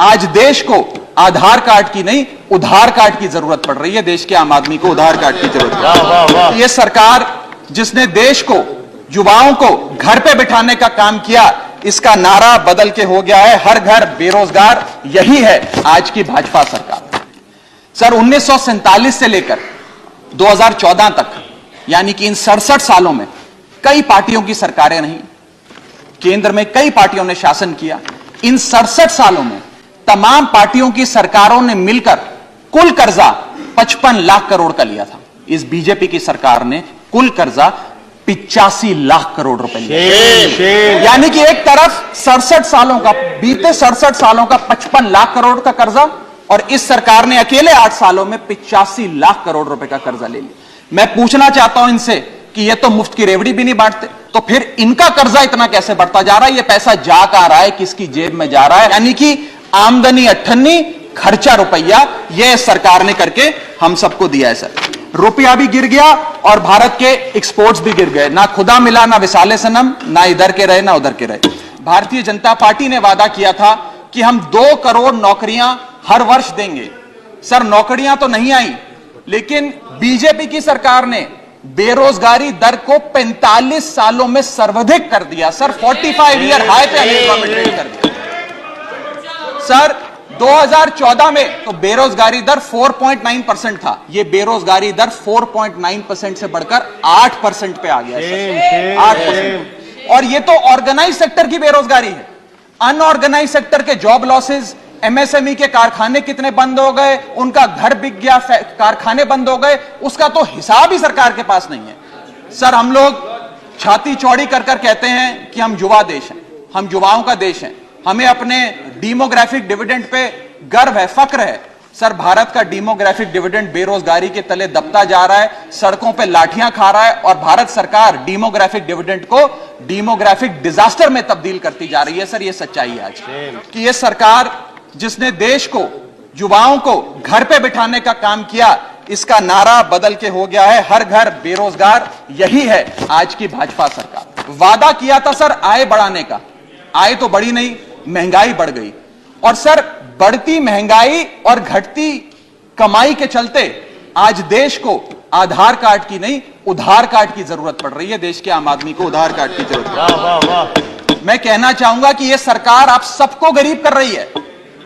आज देश को आधार कार्ड की नहीं उधार कार्ड की जरूरत पड़ रही है। देश के आम आदमी को उधार कार्ड की जरूरत है। ये सरकार जिसने देश को, युवाओं को घर पे बिठाने का काम किया, इसका नारा बदल के हो गया है हर घर बेरोजगार। यही है आज की भाजपा सरकार। सर 1947 से लेकर 2014 तक, यानी कि इन 67 सालों में कई पार्टियों की सरकारें रहीं, केंद्र में कई पार्टियों ने शासन किया। इन 67 सालों में तमाम पार्टियों की सरकारों ने मिलकर कुल कर्जा 55 लाख करोड़ का लिया था। इस बीजेपी की सरकार ने कुल कर्जा 85 लाख करोड़ रुपए लिया। यानी कि एक तरफ 67 सालों का, बीते 67 सालों का 55 लाख करोड़ का कर्जा, और इस सरकार ने अकेले 8 सालों में 85 लाख करोड़ रुपए का कर्जा ले लिया। मैं पूछना चाहता हूं इनसे कि ये तो मुफ्त की रेवड़ी भी नहीं बांटते, तो फिर इनका कर्जा इतना कैसे बढ़ता जा रहा है? ये पैसा जा कहां रहा है, किसकी जेब में जा रहा है? यानी कि आमदनी 98, खर्चा रुपया, यह सरकार ने करके हम सबको दिया है। सर रुपया भी गिर गया और भारत के एक्सपोर्ट्स भी गिर गए। ना खुदा मिला ना विसाले सनम, ना इधर के रहे ना उधर के रहे। भारतीय जनता पार्टी ने वादा किया था कि हम 2 करोड़ नौकरियां हर वर्ष देंगे। सर नौकरियां तो नहीं आई, लेकिन बीजेपी की सरकार ने बेरोजगारी दर को 45 सालों में सर्वाधिक कर दिया। सर 45 ईयर हाई पे अनएम्प्लॉयमेंट रेट कर दिया। सर 2014 में तो बेरोजगारी दर 4.9% था। यह बेरोजगारी दर 4.9% से बढ़कर 8% पे आ गया। 8%। और यह तो ऑर्गेनाइज सेक्टर की बेरोजगारी है। अनऑर्गेनाइज सेक्टर के जॉब लॉसेस, एमएसएमई के कारखाने कितने बंद हो गए, उनका घर बिक गया, कारखाने बंद हो गए, उसका तो हिसाब ही सरकार के पास नहीं है। सर हम लोग छाती चौड़ी कर कर कहते हैं कि हम युवा देश हैं, हम युवाओं का देश हैं, हमें अपने डेमोग्राफिक डिविडेंड पे गर्व है, फक्र है। सर भारत का डेमोग्राफिक डिविडेंड बेरोजगारी के तले दबता जा रहा है, सड़कों पे लाठियां खा रहा है, और भारत सरकार डेमोग्राफिक डिविडेंड को डेमोग्राफिक डिजास्टर में तब्दील करती जा रही है। सर ये सच्चाई है आज कि ये सरकार जिसने देश को, युवाओं को घर पे बिठाने का काम किया, इसका नारा बदल के हो गया है हर घर बेरोजगार। यही है आज की भाजपा सरकार। वादा किया था सर आय बढ़ाने का, आय तो बढ़ी नहीं, महंगाई बढ़ गई। और सर बढ़ती महंगाई और घटती कमाई के चलते आज देश को आधार कार्ड की नहीं उधार कार्ड की जरूरत पड़ रही है। देश के आम आदमी को उधार कार्ड की जरूरत है। वाह वाह वाह। मैं कहना चाहूंगा कि यह सरकार आप सबको गरीब कर रही है।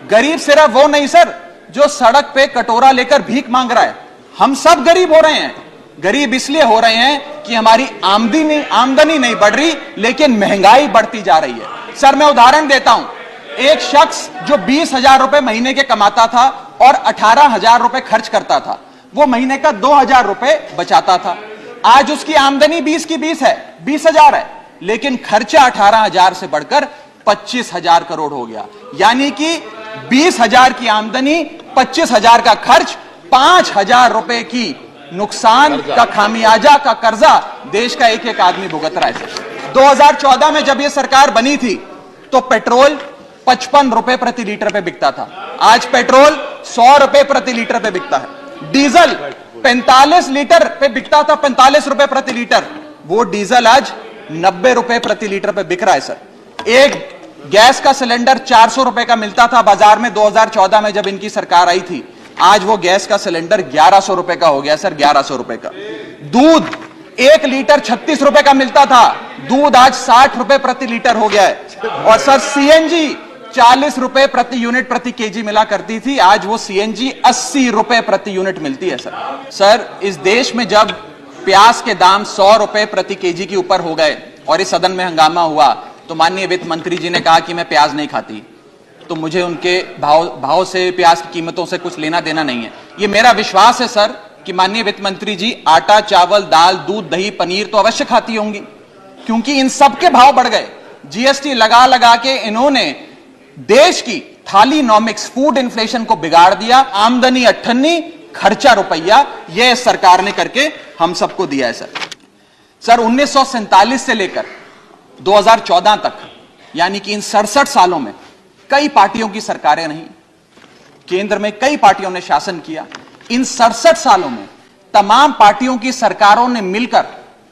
गरीब सिर्फ वो नहीं सर जो सड़क पे कटोरा लेकर भीख मांग रहा है, हम सब गरीब हो रहे हैं। गरीब इसलिए हो रहे हैं कि हमारी आमदनी नहीं बढ़ रही, लेकिन महंगाई बढ़ती जा रही है। सर मैं उदाहरण देता हूं, एक शख्स जो 20,000 रुपए महीने के कमाता था और 18,000 रुपए खर्च करता था, वो महीने का 2,000 रुपए बचाता था। आज उसकी आमदनी 20 की 20 है, 20,000 है, लेकिन खर्चा 18,000 से बढ़कर 25,000 करोड़ हो गया। यानी कि 20,000 की आमदनी, 25,000 का खर्च, 5,000 रुपए की नुकसान का खामियाजा का कर्जा देश का एक एक आदमी भुगत रहा है। 2014 में जब यह सरकार बनी थी तो पेट्रोल 55 रुपए प्रति लीटर पे बिकता था, आज पेट्रोल 100 रुपए प्रति लीटर पे बिकता है। डीजल 45 लीटर पे बिकता था, 45 रुपए प्रति लीटर, वो डीजल आज 90 रुपए प्रति लीटर पे बिक रहा है। सर एक गैस का सिलेंडर 400 रुपए का मिलता था बाजार में 2014 में जब इनकी सरकार आई थी, आज वो गैस का सिलेंडर 1100 रुपए का हो गया। सर 1100 रुपए का। दूध 1 लीटर 36 रुपए का मिलता था, दूध आज 60 रुपए प्रति लीटर हो गया है। और सर सीएनजी 40 रुपए प्रति यूनिट प्रति केजी मिला करती थी, आज वो सीएनजी 80 रुपए प्रति यूनिट मिलती है। सर इस देश में जब प्याज के दाम 100 रुपए प्रति केजी के ऊपर हो गए और इस सदन में हंगामा हुआ, तो माननीय वित्त मंत्री जी ने कहा कि मैं प्याज नहीं खाती, तो मुझे उनके भाव से, प्याज की कीमतों से कुछ लेना देना नहीं है। ये मेरा विश्वास है सर कि माननीय वित्त मंत्री जी आटा, चावल, दाल, दूध, दही, पनीर तो अवश्य खाती होंगी, क्योंकि इन सब के भाव बढ़ गए। जीएसटी लगा लगा के इन्होंने देश की थालीनॉमिक्स, फूड इन्फ्लेशन को बिगाड़ दिया। आमदनी 98, खर्चा रुपया, यह सरकार ने करके हम सबको दिया है। सर 1947 से लेकर 2014 तक, यानी कि इन 67 सालों में कई पार्टियों की सरकारें रहीं, केंद्र में कई पार्टियों ने शासन किया। इन 67 सालों में तमाम पार्टियों की सरकारों ने मिलकर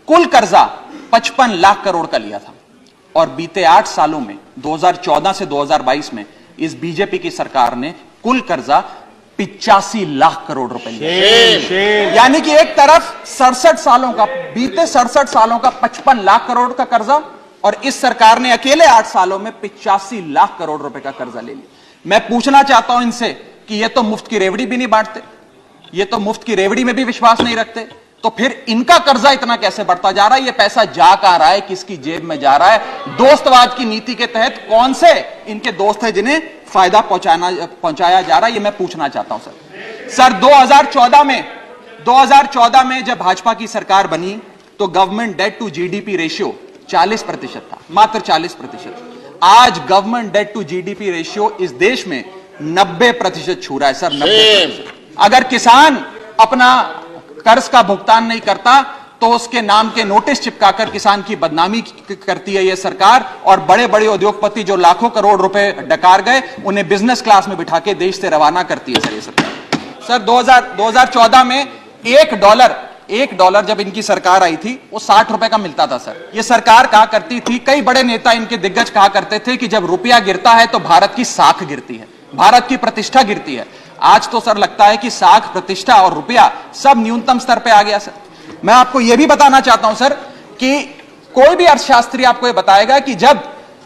कुल कर्जा 55 लाख करोड़ का लिया था, और बीते 8 सालों में 2014 से 2022 में इस बीजेपी की सरकार ने कुल कर्जा 85 लाख करोड़ रुपए लिया। यानी कि एक तरफ 67 सालों का, बीते 67 सालों का 55 लाख करोड़ का कर्जा, और इस सरकार ने अकेले 8 सालों में 85 लाख करोड़ रुपए का कर्जा ले लिया। मैं पूछना चाहता हूं इनसे कि ये तो मुफ्त की रेवड़ी भी नहीं बांटते, ये तो मुफ्त की रेवड़ी में भी विश्वास नहीं रखते, तो फिर इनका कर्जा इतना कैसे बढ़ता जा रहा है? ये पैसा जा कहां रहा है, किसकी जेब में जा रहा है? दोस्तवाद की नीति के तहत कौन से इनके दोस्त हैं जिन्हें फायदा पहुंचाया जा रहा है? ये मैं पूछना चाहता हूं सर 2014 में जब भाजपा की सरकार बनी तो government debt to GDP ratio 40% था, मात्र 40%। आज government debt to GDP ratio इस देश में 90% छू रहा है सर, 90%। अगर किसान अपना कर्ज का भुगतान नहीं करता तो उसके नाम के नोटिस चिपकाकर किसान की बदनामी करती है यह सरकार, और बड़े बड़े उद्योगपति जो लाखों करोड़ रुपए डकार गए उन्हें बिजनेस क्लास में बिठा के देश से रवाना करती है सर ये सरकार। सर 2014 में एक डॉलर जब इनकी सरकार आई थी वो 60 रुपए का मिलता था सर। ये सरकार कहा करती थी, कई बड़े नेता इनके दिग्गज कहा करते थे कि जब रुपया गिरता है तो भारत की साख गिरती है, भारत की प्रतिष्ठा गिरती है। आज तो सर लगता है कि साख, प्रतिष्ठा और रुपया सब न्यूनतम स्तर पे आ गया सर। मैं आपको यह भी बताना चाहता हूं सर कि कोई भी अर्थशास्त्री आपको यह बताएगा कि जब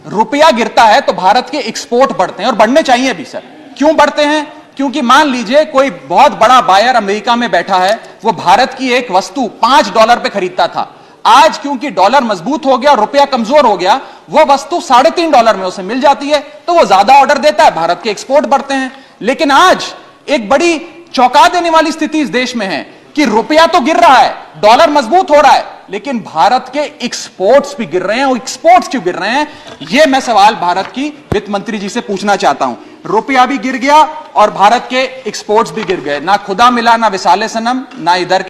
रुपया गिरता है तो भारत के एक्सपोर्ट बढ़ते हैं, और बढ़ने चाहिए भी सर। क्यों बढ़ते हैं? क्योंकि मान लीजिए कोई बहुत बड़ा बायर अमेरिका में बैठा है, वो भारत की एक वस्तु $5 पे खरीदता था, आज क्योंकि डॉलर मजबूत हो गया और रुपया कमजोर हो गया, वो वस्तु $3.5 में उसे मिल जाती है, तो वो ज्यादा ऑर्डर देता है, भारत के एक्सपोर्ट बढ़ते हैं। लेकिन आज एक बड़ी चौंका देने वाली स्थिति इस देश में है कि रुपया तो गिर रहा है, डॉलर मजबूत हो रहा है, लेकिन भारत के एक्सपोर्ट्स भी गिर रहे हैं। और एक्सपोर्ट्स क्यों गिर रहे हैं, यह मैं सवाल भारत की वित्त मंत्री जी से पूछना चाहता हूं। रुपया भी गिर गया और भारत के एक्सपोर्ट्स भी गिर गए, ना खुदा मिला ना विसाले सनम, ना इधर